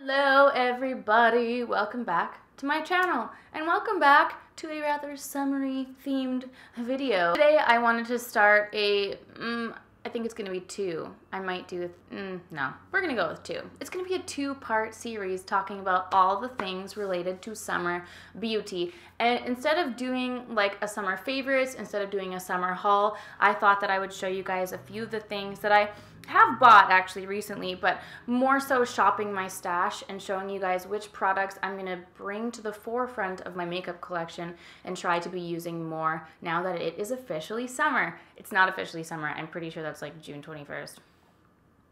Hello everybody, welcome back to my channel and welcome back to a rather summery themed video. Today I wanted to start a, I think it's gonna be two. I might do, no, we're gonna go with two. It's gonna be a two-part series talking about all the things related to summer beauty. And instead of doing like a summer favorites, instead of doing a summer haul, I thought that I would show you guys a few of the things that I have bought actually recently, but more so shopping my stash and showing you guys which products I'm going to bring to the forefront of my makeup collection and try to be using more now that it is officially summer. It's not officially summer. I'm pretty sure that's like June 21st,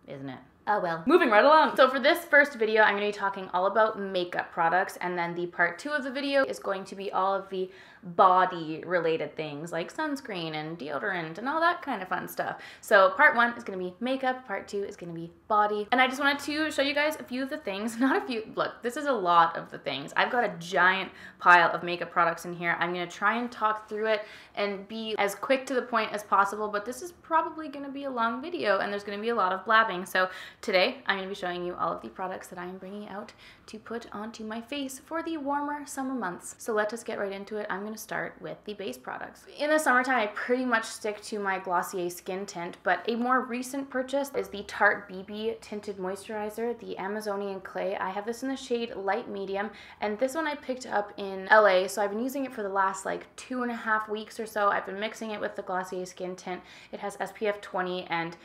isn't it? Oh well. Moving right along. So for this first video, I'm going to be talking all about makeup products, and then the part two of the video is going to be all of the body related things like sunscreen and deodorant and all that kind of fun stuff. So part one is going to be makeup, part two is going to be body. And I just wanted to show you guys a few of the things, not a few, look, this is a lot of the things. I've got a giant pile of makeup products in here. I'm going to try and talk through it and be as quick to the point as possible, but this is probably going to be a long video and there's going to be a lot of blabbing. So today I'm going to be showing you all of the products that I am bringing out to put onto my face for the warmer summer months. So let us get right into it. I'm going to start with the base products. In the summertime, I pretty much stick to my Glossier skin tint, but a more recent purchase is the Tarte BB Tinted Moisturizer, the Amazonian Clay. I have this in the shade light medium, and this one I picked up in LA, so I've been using it for the last like 2.5 weeks or so. I've been mixing it with the Glossier skin tint. It has SPF 20, and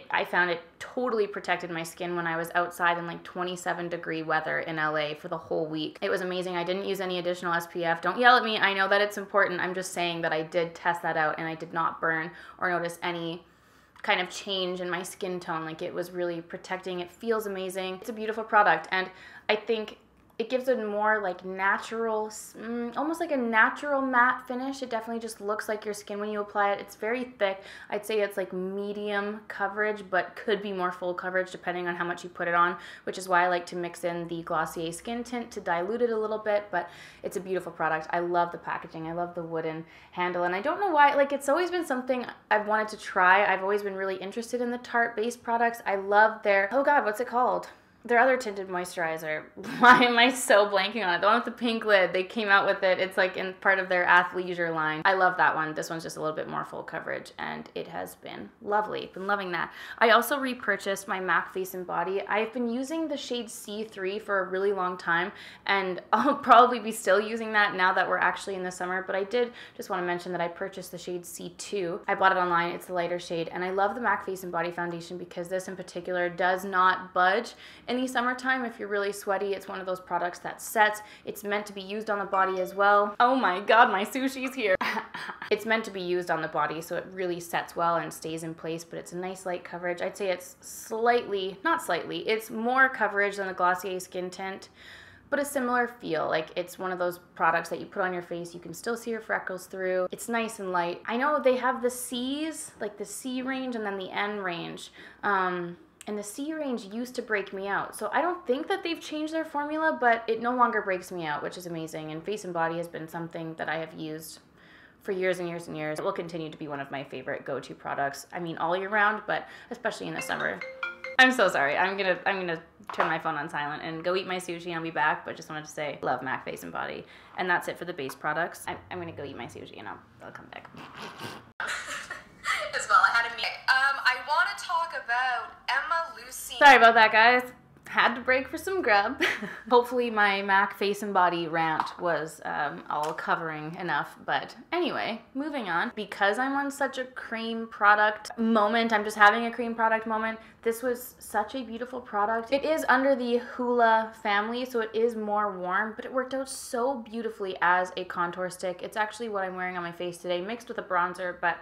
I found it totally protected my skin when I was outside in like 27-degree weather in LA for the whole week. It was amazing. I didn't use any additional SPF. Don't yell at me. I know that it's important. I'm just saying that I did test that out and I did not burn or notice any kind of change in my skin tone. Like, it was really protecting. It feels amazing. It's a beautiful product, and I think it gives a more like natural, almost like a natural matte finish. It definitely just looks like your skin when you apply it. It's very thick. I'd say it's like medium coverage, but could be more full coverage depending on how much you put it on, which is why I like to mix in the Glossier skin tint to dilute it a little bit, but it's a beautiful product. I love the packaging. I love the wooden handle, and I don't know why, like, it's always been something I've wanted to try. I've always been really interested in the Tarte base products. I love their, oh God, what's it called? Their other tinted moisturizer. Why am I so blanking on it? The one with the pink lid. They came out with it. It's like in part of their athleisure line. I love that one. This one's just a little bit more full coverage, and it has been lovely. Been loving that. I also repurchased my MAC Face and Body. I've been using the shade C3 for a really long time, and I'll probably be still using that now that we're actually in the summer, but I did just want to mention that I purchased the shade C2. I bought it online. It's the lighter shade, and I love the MAC Face and Body foundation because this in particular does not budge. In the summertime, if you're really sweaty, it's one of those products that sets. It's meant to be used on the body as well. Oh my God, my sushi's here. It's meant to be used on the body, so it really sets well and stays in place, but it's a nice light coverage. I'd say it's slightly, not slightly, it's more coverage than the Glossier skin tint, but a similar feel. Like, it's one of those products that you put on your face, you can still see your freckles through. It's nice and light. I know they have the C's, like the C range and then the N range. And the C range used to break me out. So I don't think that they've changed their formula, but it no longer breaks me out, which is amazing. And Face and Body has been something that I have used for years and years and years. It will continue to be one of my favorite go-to products. I mean, all year round, but especially in the summer. I'm so sorry. I'm gonna turn my phone on silent and go eat my sushi and I'll be back, but just wanted to say, love MAC Face and Body. And that's it for the base products. I'm gonna go eat my sushi and I'll come back. As well, I had a meeting. I want to talk about Emma Lucy. Sorry about that, guys. Had to break for some grub. Hopefully my MAC Face and Body rant was all covering enough, but anyway, moving on. Because I'm on such a cream product moment, I'm just having a cream product moment, this was such a beautiful product. It is under the Hoola family, so it is more warm, but it worked out so beautifully as a contour stick. It's actually what I'm wearing on my face today, mixed with a bronzer, but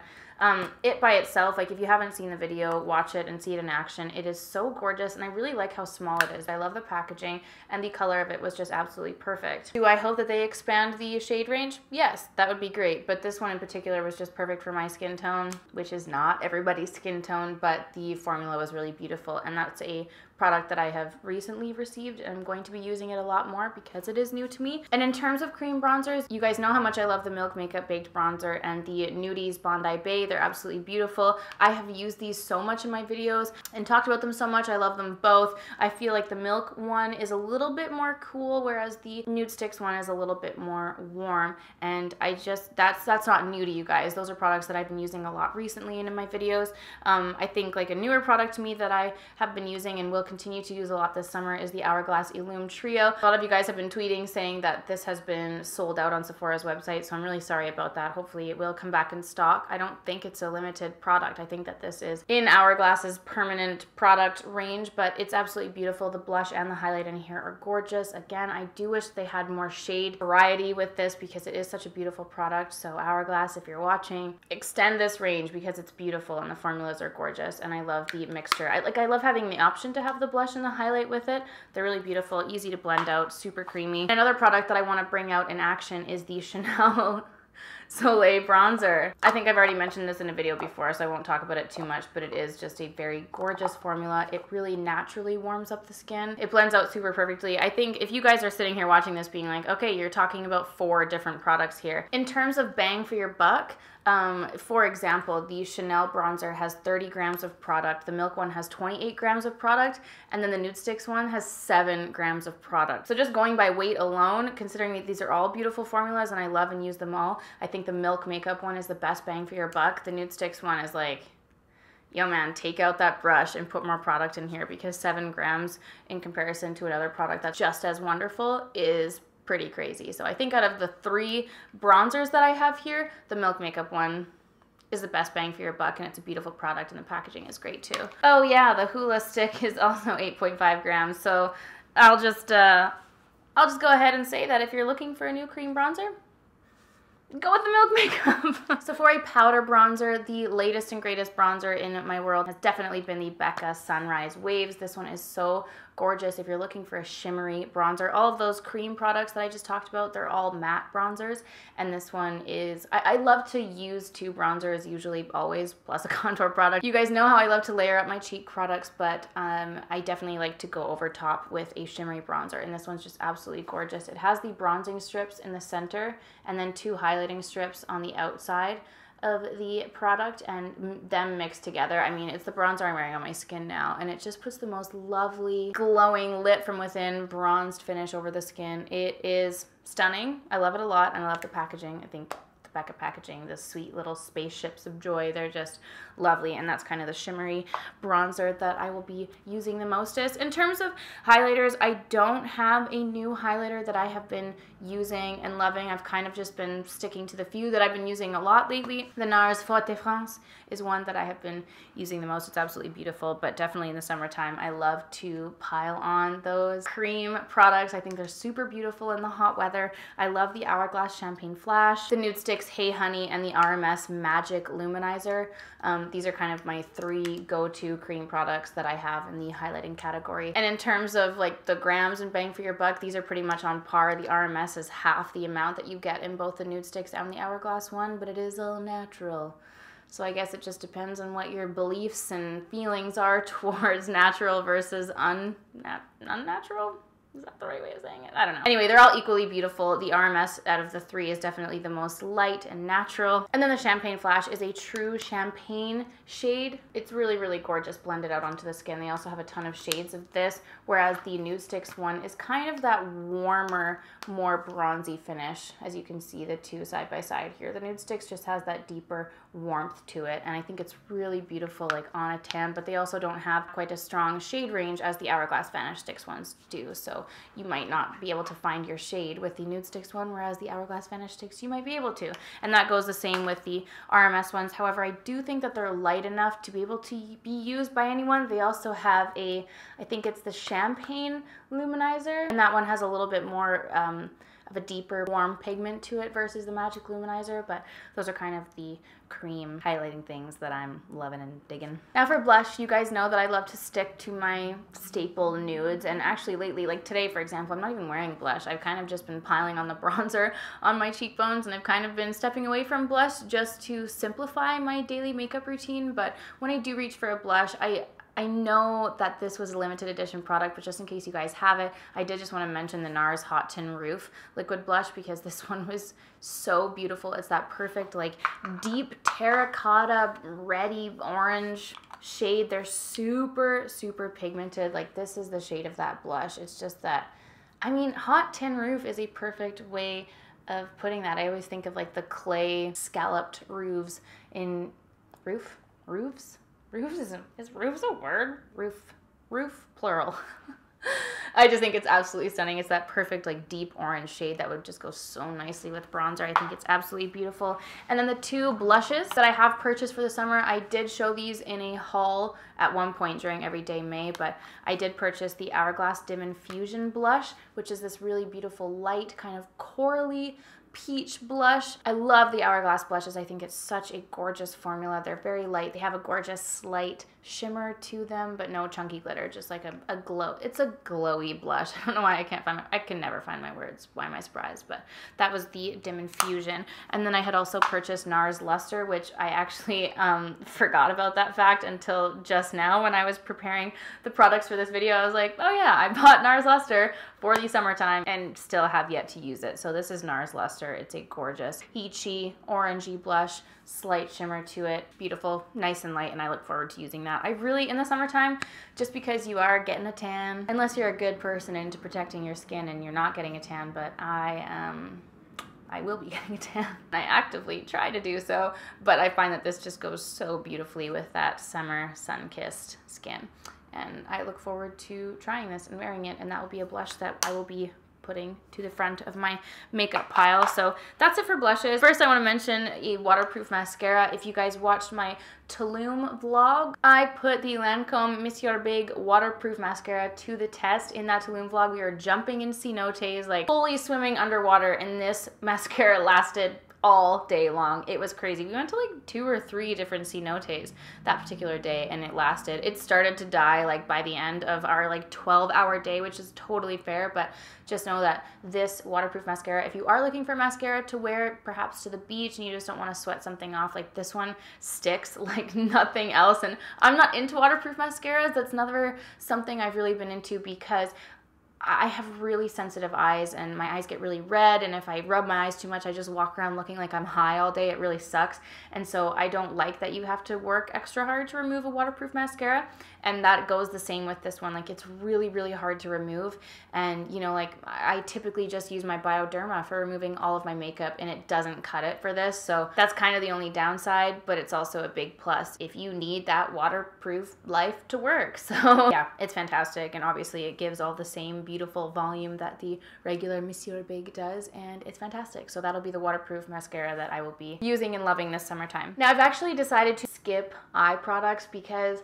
it by itself, like, if you haven't seen the video, watch it and see it in action. It is so gorgeous, and I really like how small it is. I love the packaging, and the color of it was just absolutely perfect. Do I hope that they expand the shade range? Yes, that would be great, but this one in particular was just perfect for my skin tone, which is not everybody's skin tone, but the formula was really beautiful, and that's a product that I have recently received, and I'm going to be using it a lot more because it is new to me. And in terms of cream bronzers, you guys know how much I love the Milk Makeup Baked Bronzer and the Nudestix Bondi Bae. They're absolutely beautiful. I have used these so much in my videos and talked about them so much. I love them both. I feel like the Milk one is a little bit more cool, whereas the Nudestix one is a little bit more warm. And I just, that's not new to you guys. Those are products that I've been using a lot recently and in my videos. I think like a newer product to me that I have been using and will continue to use a lot this summer is the Hourglass Illume Trio. A lot of you guys have been tweeting saying that this has been sold out on Sephora's website, so I'm really sorry about that. Hopefully it will come back in stock. I don't think it's a limited product. I think that this is in Hourglass's permanent product range, but it's absolutely beautiful. The blush and the highlight in here are gorgeous. Again, I do wish they had more shade variety with this because it is such a beautiful product. So Hourglass, if you're watching, extend this range because it's beautiful and the formulas are gorgeous, and I love the mixture. I love having the option to have the blush and the highlight with it. They're really beautiful, easy to blend out, super creamy. Another product that I want to bring out in action is the Chanel Soleil bronzer. I think I've already mentioned this in a video before, so I won't talk about it too much, but it is just a very gorgeous formula. It really naturally warms up the skin. It blends out super perfectly. I think if you guys are sitting here watching this being like, okay, you're talking about 4 different products here. In terms of bang for your buck, for example, the Chanel bronzer has 30 grams of product, the Milk one has 28 grams of product, and then the Nudestix one has 7 grams of product. So just going by weight alone, considering that these are all beautiful formulas and I love and use them all, I think the Milk makeup one is the best bang for your buck. The Nudestix one is like, yo man, take out that brush and put more product in here, because 7 grams in comparison to another product that's just as wonderful is pretty crazy. So I think out of the 3 bronzers that I have here, the Milk makeup one is the best bang for your buck, and it's a beautiful product and the packaging is great too. Oh yeah, the Hoola stick is also 8.5 grams. So I'll just go ahead and say that if you're looking for a new cream bronzer, go with the Milk makeup. So for a powder bronzer, the latest and greatest bronzer in my world has definitely been the Becca Sunrise Waves. This one is so gorgeous if you're looking for a shimmery bronzer. All of those cream products that I just talked about, they're all matte bronzers, and this one is, I love to use 2 bronzers, usually always, plus a contour product. You guys know how I love to layer up my cheek products, but I definitely like to go over top with a shimmery bronzer, and this one's just absolutely gorgeous. It has the bronzing strips in the center and then 2 highlighting strips on the outside of the product, and them mixed together. I mean, it's the bronzer I'm wearing on my skin now, and it just puts the most lovely, glowing, lit from within, bronzed finish over the skin. It is stunning. I love it a lot, and I love the packaging. I think the Becca packaging, the sweet little spaceships of joy, they're just lovely, and that's kind of the shimmery bronzer that I will be using the mostest. In terms of highlighters, I don't have a new highlighter that I have been using and loving. I've kind of just been sticking to the few that I've been using a lot lately. The NARS Forte de France is one that I have been using the most. It's absolutely beautiful, but definitely in the summertime, I love to pile on those cream products. I think they're super beautiful in the hot weather. I love the Hourglass Champagne Flash, the Nudestix Hey Honey, and the RMS Magic Luminizer. These are kind of my 3 go-to cream products that I have in the highlighting category. And in terms of like the grams and bang for your buck, these are pretty much on par. The RMS is half the amount that you get in both the Nudestix and the Hourglass one, but it is all natural. So I guess it just depends on what your beliefs and feelings are towards natural versus unnatural. Is that the right way of saying it? I don't know. Anyway, they're all equally beautiful. The RMS out of the 3 is definitely the most light and natural. And then the Champagne Flash is a true champagne shade. It's really, really gorgeous blended out onto the skin. They also have a ton of shades of this, whereas the Nudestix one is kind of that warmer, more bronzy finish. As you can see, the 2 side by side here. The Nudestix just has that deeper warmth to it, and I think it's really beautiful like on a tan, but they also don't have quite a strong shade range as the Hourglass Vanish Sticks ones do. So you might not be able to find your shade with the Nudestix one, whereas the Hourglass Vanish Sticks you might be able to. And that goes the same with the RMS ones. However, I do think that they're light enough to be able to be used by anyone. They also have a, I think it's the Champagne Luminizer, and that one has a little bit more of a deeper warm pigment to it versus the Magic Luminizer, but those are kind of the cream highlighting things that I'm loving and digging. Now for blush, you guys know that I love to stick to my staple nudes, and actually lately, like today for example, I'm not even wearing blush. I've kind of just been piling on the bronzer on my cheekbones, and I've kind of been stepping away from blush just to simplify my daily makeup routine. But when I do reach for a blush, I know that this was a limited edition product, but just in case you guys have it, I did just want to mention the NARS Hot Tin Roof liquid blush because this one was so beautiful. It's that perfect like deep terracotta reddy orange shade. They're super, super pigmented. Like this is the shade of that blush. It's just that, I mean, Hot Tin Roof is a perfect way of putting that. I always think of like the clay scalloped roofs in roofs? Roofs is roofs a word? Roof plural. I just think it's absolutely stunning. It's that perfect like deep orange shade that would just go so nicely with bronzer. I think it's absolutely beautiful. And then the two blushes that I have purchased for the summer, I did show these in a haul at one point during Everyday May, but I did purchase the Hourglass Dim Infusion blush, which is this really beautiful light kind of corally peach blush. I love the Hourglass blushes. I think it's such a gorgeous formula. They're very light. They have a gorgeous slight shimmer to them, but no chunky glitter, just like a glow. It's a glowy blush. I don't know why I can never find my words. Why am I surprised? But that was the Dim Infusion. And then I had also purchased NARS Luster, which I actually forgot about that fact until just now when I was preparing the products for this video. I was like, oh yeah, I bought NARS Luster for the summertime and still have yet to use it. So this is NARS Luster. It's a gorgeous peachy, orangey blush, slight shimmer to it. Beautiful, nice and light, and I look forward to using that. I really, in the summertime, just because you are getting a tan, unless you're a good person into protecting your skin and you're not getting a tan, but I will be getting a tan. I actively try to do so, but I find that this just goes so beautifully with that summer sun-kissed skin. And I look forward to trying this and wearing it, and that will be a blush that I will be putting to the front of my makeup pile. So that's it for blushes. First, I want to mention a waterproof mascara. If you guys watched my Tulum vlog, I put the Lancome Monsieur Big waterproof mascara to the test. In that Tulum vlog, we were jumping in cenotes, like fully swimming underwater, and this mascara lasted all day long. It was crazy. We went to like 2 or 3 different cenotes that particular day, and it lasted. It started to die like by the end of our like 12-hour day, which is totally fair, but just know that this waterproof mascara, if you are looking for mascara to wear perhaps to the beach and you just don't want to sweat something off, like this one sticks like nothing else. And I'm not into waterproof mascaras. That's never something I've really been into because I have really sensitive eyes and my eyes get really red, and if I rub my eyes too much, I just walk around looking like I'm high all day. It really sucks. And so I don't like that you have to work extra hard to remove a waterproof mascara, and that goes the same with this one. Like, it's really, really hard to remove, and you know, like I typically just use my Bioderma for removing all of my makeup, and it doesn't cut it for this. So that's kind of the only downside, but it's also a big plus if you need that waterproof life to work. So yeah, it's fantastic, and obviously it gives all the same beautiful volume that the regular Monsieur Big does, and it's fantastic. So that'll be the waterproof mascara that I will be using and loving this summertime. Now, I've actually decided to skip eye products because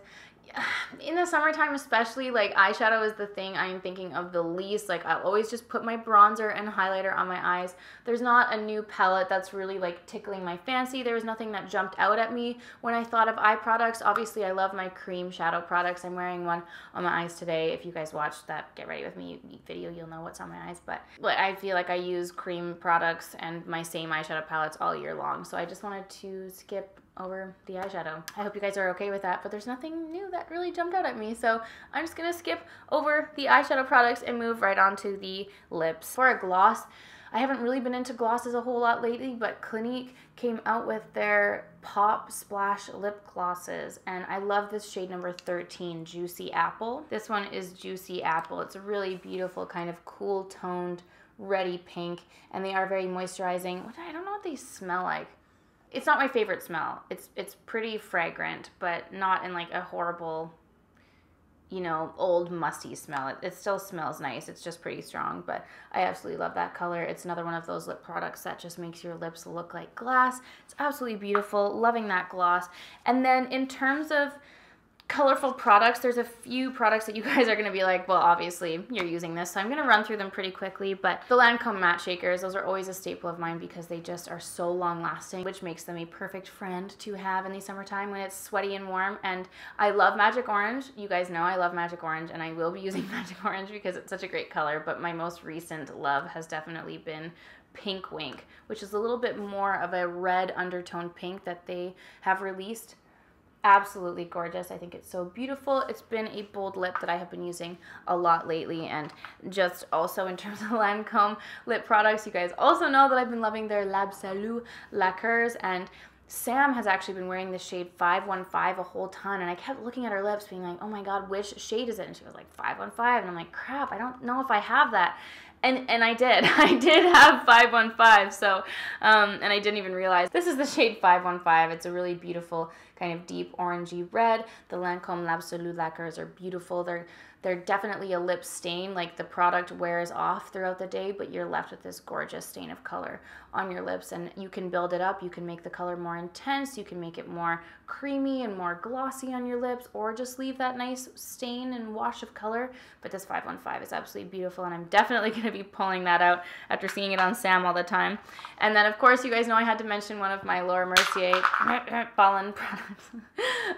in the summertime especially, like, eyeshadow is the thing I'm thinking of the least. Like, I'll always just put my bronzer and highlighter on my eyes. There's not a new palette that's really like tickling my fancy. There was nothing that jumped out at me when I thought of eye products. Obviously, I love my cream shadow products. I'm wearing one on my eyes today. If you guys watched that Get Ready With Me video, you'll know what's on my eyes. But I feel like I use cream products and my same eyeshadow palettes all year long. So I just wanted to skip over the eyeshadow. I hope you guys are okay with that, but there's nothing new that really jumped out at me, so I'm just gonna skip over the eyeshadow products and move right on to the lips. For a gloss, I haven't really been into glosses a whole lot lately, but Clinique came out with their Pop Splash lip glosses, and I love this shade number 13, Juicy Apple. This one is Juicy Apple. It's a really beautiful kind of cool toned reddy pink, and they are very moisturizing. I don't know what they smell like. It's not my favorite smell. It's pretty fragrant, but not in like a horrible, you know, old musty smell. It still smells nice. It's just pretty strong, but I absolutely love that color. It's another one of those lip products that just makes your lips look like glass. It's absolutely beautiful. Loving that gloss. And then in terms of colorful products, there's a few products that you guys are going to be like, well, obviously you're using this, so I'm going to run through them pretty quickly. But the Lancome matte shakers, those are always a staple of mine because they just are so long lasting, which makes them a perfect friend to have in the summertime when it's sweaty and warm. And I love Magic Orange. You guys know I love Magic Orange, and I will be using Magic Orange because it's such a great color, but my most recent love has definitely been Pink Wink, which is a little bit more of a red undertone pink that they have released absolutely gorgeous. I think it's so beautiful. It's been a bold lip that I have been using a lot lately, and just also in terms of Lancome lip products, you guys also know that I've been loving their L'Absolu lacquers, and Sam has actually been wearing the shade 515 a whole ton, and I kept looking at her lips being like, oh my god, which shade is it? And she was like 515, and I'm like, crap, I don't know if I have that. And I did. I did have 515, so, and I didn't even realize. This is the shade 515. It's a really beautiful kind of deep orangey red. The Lancome L'Absolu lacquers are beautiful. They're definitely a lip stain, like the product wears off throughout the day, but you're left with this gorgeous stain of color on your lips, and you can build it up. You can make the color more intense, you can make it more creamy and more glossy on your lips, or just leave that nice stain and wash of color. But this 515 is absolutely beautiful, and I'm definitely going to be pulling that out after seeing it on Sam all the time. And then, of course, you guys know I had to mention one of my Laura Mercier Ballin products.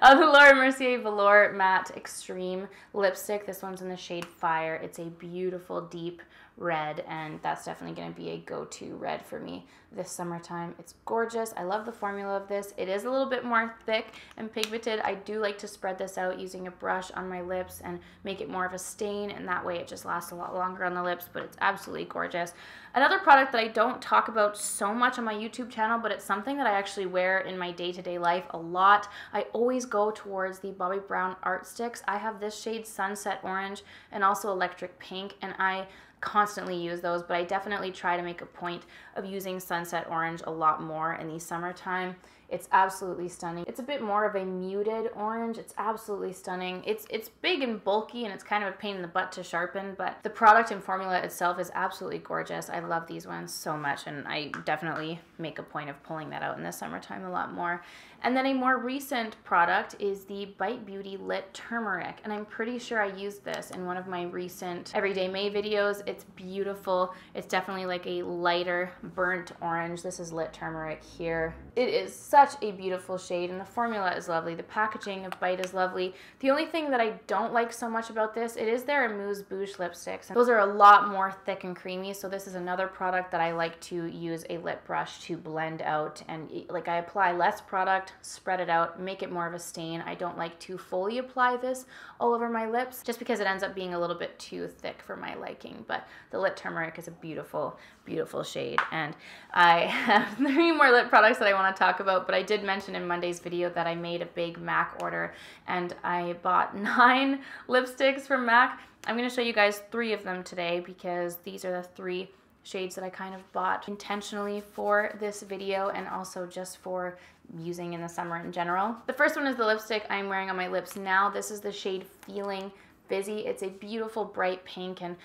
The Laura Mercier Velour Matte Extreme Lipstick. This one's in the shade Fire. It's a beautiful deep red, and that's definitely going to be a go-to red for me this summertime. It's gorgeous. I love the formula of this. It is a little bit more thick and pigmented. I do like to spread this out using a brush on my lips and make it more of a stain, and that way it just lasts a lot longer on the lips, but it's absolutely gorgeous. Another product that I don't talk about so much on my YouTube channel, but it's something that I actually wear in my day-to-day life a lot. I always go towards the Bobbi Brown Art Sticks. I have this shade Sunset Orange and also Electric Pink, and I constantly use those, but I definitely try to make a point of using Sunset Orange a lot more in the summertime. It's absolutely stunning. It's a bit more of a muted orange. It's absolutely stunning. It's big and bulky, and it's kind of a pain in the butt to sharpen, but the product and formula itself is absolutely gorgeous. I love these ones so much, and I definitely make a point of pulling that out in the summertime a lot more. And then a more recent product is the Bite Beauty Lit Turmeric, and I'm pretty sure I used this in one of my recent Everyday May videos. It's beautiful. It's definitely like a lighter burnt orange. This is Lit Turmeric here. It is such a beautiful shade, and the formula is lovely. The packaging of Bite is lovely. The only thing that I don't like so much about this, it is their Amuse Bouche lipsticks. Those are a lot more thick and creamy, so this is another product that I like to use a lip brush to blend out, and like I apply less product, spread it out, make it more of a stain. I don't like to fully apply this all over my lips just because it ends up being a little bit too thick for my liking. But the Lit Turmeric is a beautiful, beautiful shade. And I have 3 more lip products that I want to talk about, but I did mention in Monday's video that I made a big MAC order, and I bought 9 lipsticks from MAC. I'm going to show you guys 3 of them today because these are the 3 shades that I kind of bought intentionally for this video and also just for using in the summer in general. The first one is the lipstick I'm wearing on my lips now. This is the shade Feeling Fizzy. It's a beautiful bright pink, and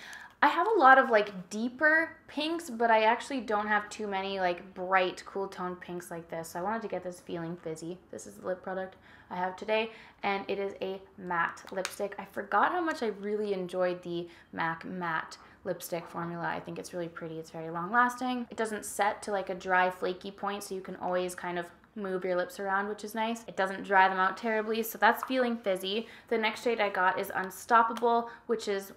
I have a lot of like deeper pinks, but I actually don't have too many like bright cool toned pinks like this. So I wanted to get this Feeling Fizzy. This is the lip product I have today, and it is a matte lipstick. I forgot how much I really enjoyed the MAC matte lipstick formula. I think it's really pretty. It's very long lasting. It doesn't set to like a dry flaky point, so you can always kind of move your lips around, which is nice. It doesn't dry them out terribly, so that's Feeling Fizzy. The next shade I got is Unstoppable, which is,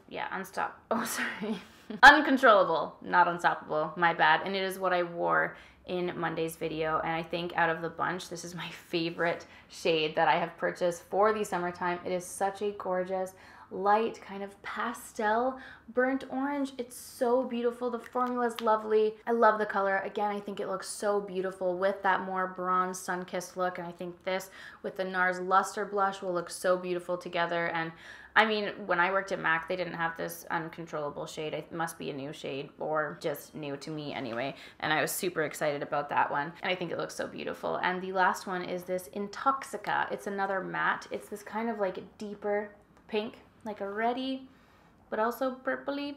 Uncontrollable, not Unstoppable, my bad. And it is what I wore in Monday's video, and I think out of the bunch, this is my favorite shade that I have purchased for the summertime. It is such a gorgeous light kind of pastel burnt orange. It's so beautiful. The formula is lovely. I love the color. Again, I think it looks so beautiful with that more bronze sun-kissed look, and I think this with the NARS Luster Blush will look so beautiful together. And I mean, when I worked at MAC, they didn't have this Uncontrollable shade. It must be a new shade, or just new to me anyway, and I was super excited about that one, and I think it looks so beautiful. And the last one is this Intoxica. It's another matte. It's this kind of like deeper pink, like a reddy, but also purpley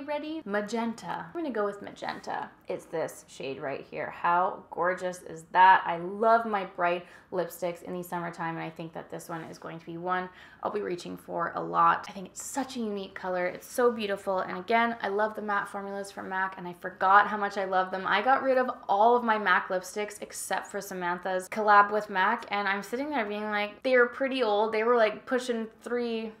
reddy. Magenta. I'm gonna go with magenta. It's this shade right here. How gorgeous is that? I love my bright lipsticks in the summertime, and I think that this one is going to be one I'll be reaching for a lot. I think it's such a unique color. It's so beautiful, and again, I love the matte formulas from MAC, and I forgot how much I love them. I got rid of all of my MAC lipsticks except for Samantha's collab with MAC, and I'm sitting there being like, they were pretty old. They were like pushing 3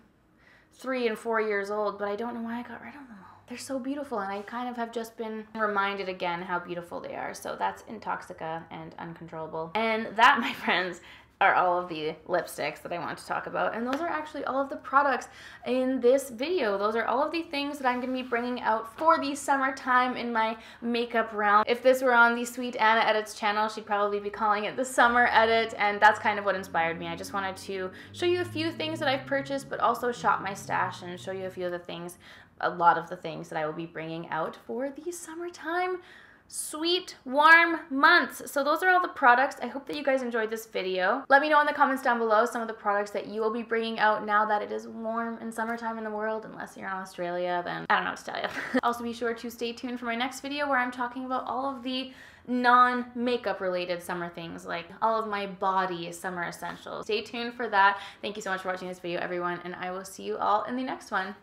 and 4 years old, but I don't know why I got rid of them all. They're so beautiful, and I kind of have just been reminded again how beautiful they are. So that's Intoxica and Uncontrollable. And that, my friends, are all of the lipsticks that I want to talk about, and those are actually all of the products in this video. Those are all of the things that I'm going to be bringing out for the summertime in my makeup realm. If this were on the Sweet Anna Edits channel, she'd probably be calling it the summer edit, and that's kind of what inspired me. I just wanted to show you a few things that I've purchased, but also shop my stash and show you a few of the things, a lot of the things that I will be bringing out for the summertime sweet warm months. So those are all the products. I hope that you guys enjoyed this video. Let me know in the comments down below some of the products that you will be bringing out now that it is warm and summertime in the world. Unless you're in Australia, then I don't know what to tell you. Also be sure to stay tuned for my next video where I'm talking about all of the non-makeup related summer things, like all of my body summer essentials. Stay tuned for that. Thank you so much for watching this video, everyone, and I will see you all in the next one.